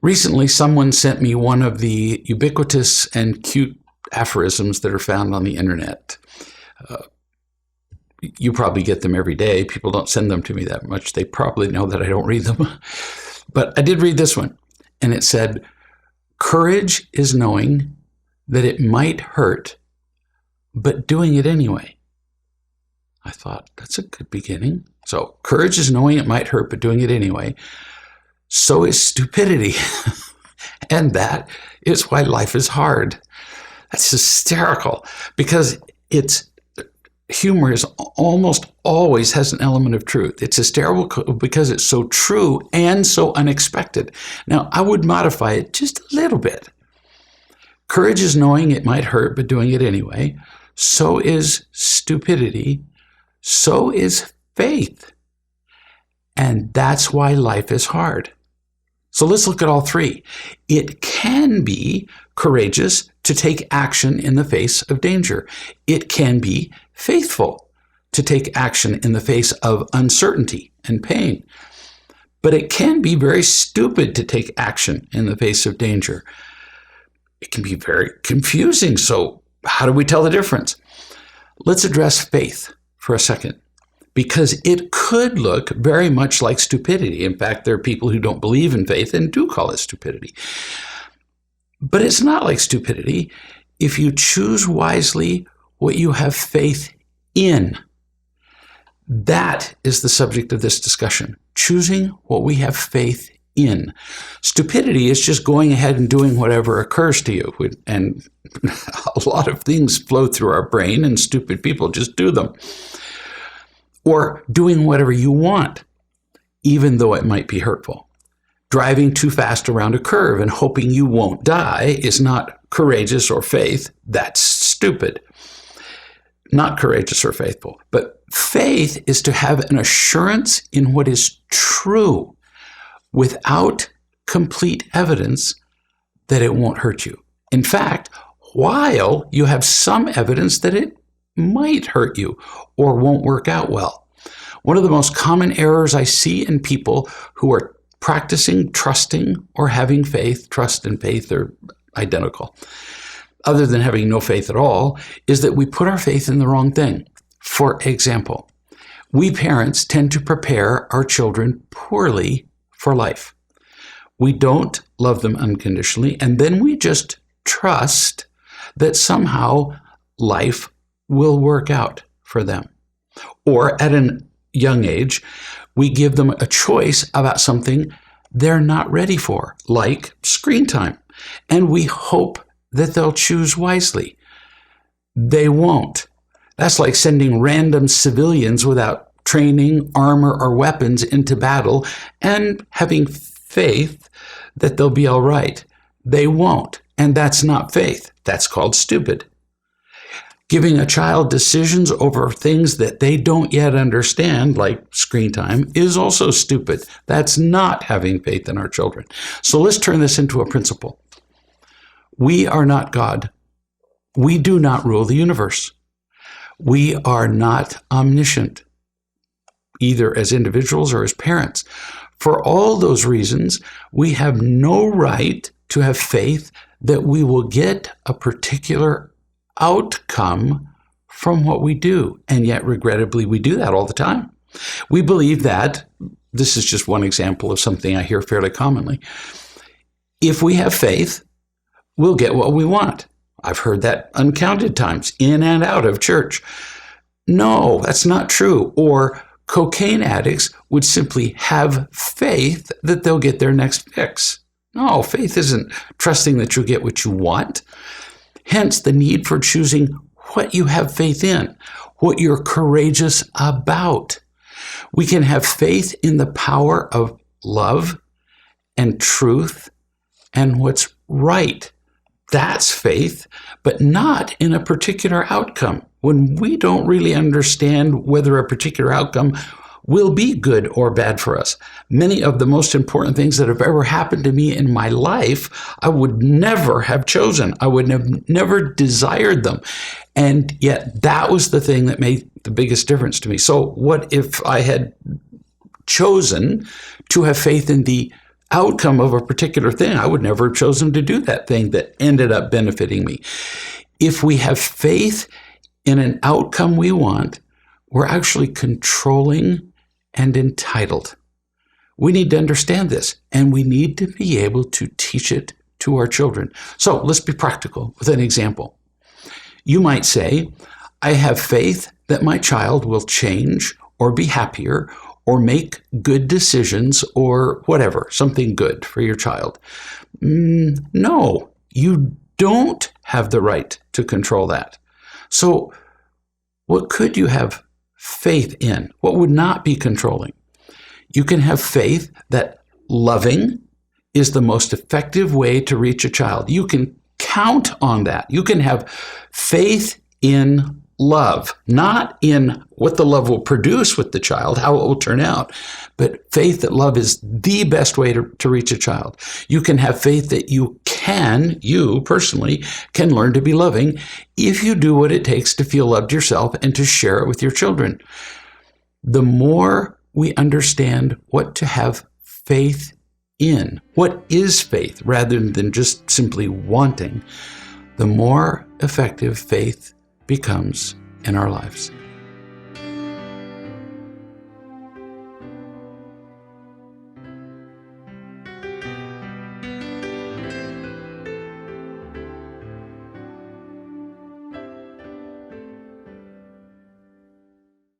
Recently, someone sent me one of the ubiquitous and cute aphorisms that are found on the internet. You probably get them every day. People don't send them to me that much. They probably know that I don't read them. But I did read this one, and it said, "Courage is knowing that it might hurt, but doing it anyway." I thought, that's a good beginning. So, courage is knowing it might hurt, but doing it anyway. So is stupidity. And that is why life is hard. That's hysterical, because humor is almost always has an element of truth. It's hysterical because it's so true and so unexpected. Now, I would modify it just a little bit. Courage is knowing it might hurt, but doing it anyway. So is stupidity. So is faith. And that's why life is hard. So let's look at all three. It can be courageous to take action in the face of danger. It can be faithful to take action in the face of uncertainty and pain. But it can be very stupid to take action in the face of danger. It can be very confusing. So how do we tell the difference? Let's address faith for a second, because it could look very much like stupidity. In fact, there are people who don't believe in faith and do call it stupidity. But it's not like stupidity if you choose wisely what you have faith in. That is the subject of this discussion, choosing what we have faith in. Stupidity is just going ahead and doing whatever occurs to you. And a lot of things flow through our brain, and stupid people just do them. Or doing whatever you want, even though it might be hurtful. Driving too fast around a curve and hoping you won't die is not courageous or faith. That's stupid. Not courageous or faithful. But faith is to have an assurance in what is true without complete evidence that it won't hurt you. In fact, while you have some evidence that it might hurt you or won't work out well. One of the most common errors I see in people who are practicing trusting or having faith, trust and faith are identical, other than having no faith at all, is that we put our faith in the wrong thing. For example, we parents tend to prepare our children poorly for life. We don't love them unconditionally, and then we just trust that somehow life will work out for them. Or at a young age, we give them a choice about something they're not ready for, like screen time, and we hope that they'll choose wisely. They won't. That's like sending random civilians without training, armor, or weapons into battle and having faith that they'll be all right. They won't, and that's not faith. That's called stupid. Giving a child decisions over things that they don't yet understand, like screen time, is also stupid. That's not having faith in our children. So let's turn this into a principle. We are not God. We do not rule the universe. We are not omniscient, either as individuals or as parents. For all those reasons, we have no right to have faith that we will get a particular outcome from what we do. And yet, regrettably, we do that all the time. We believe that, this is just one example of something I hear fairly commonly, if we have faith, we'll get what we want. I've heard that uncounted times, in and out of church. No, that's not true. Or cocaine addicts would simply have faith that they'll get their next fix. No, faith isn't trusting that you'll get what you want. Hence, the need for choosing what you have faith in, what you're courageous about. We can have faith in the power of love and truth and what's right. That's faith, but not in a particular outcome. When we don't really understand whether a particular outcome will be good or bad for us. Many of the most important things that have ever happened to me in my life, I would never have chosen. I would have never desired them. And yet that was the thing that made the biggest difference to me. So what if I had chosen to have faith in the outcome of a particular thing. I would never have chosen to do that thing that ended up benefiting me. If we have faith in an outcome we want, we're actually controlling and entitled. We need to understand this, and we need to be able to teach it to our children. So let's be practical with an example. You might say, I have faith that my child will change or be happier or make good decisions or whatever, something good for your child. No, you don't have the right to control that. So what could you have faith in? What would not be controlling? You can have faith that loving is the most effective way to reach a child. You can count on that. You can have faith in love, not in what the love will produce with the child, how it will turn out, but faith that love is the best way to reach a child. You can have faith that you personally can learn to be loving if you do what it takes to feel loved yourself and to share it with your children. The more we understand what to have faith in, what is faith, rather than just simply wanting, the more effective faith becomes in our lives.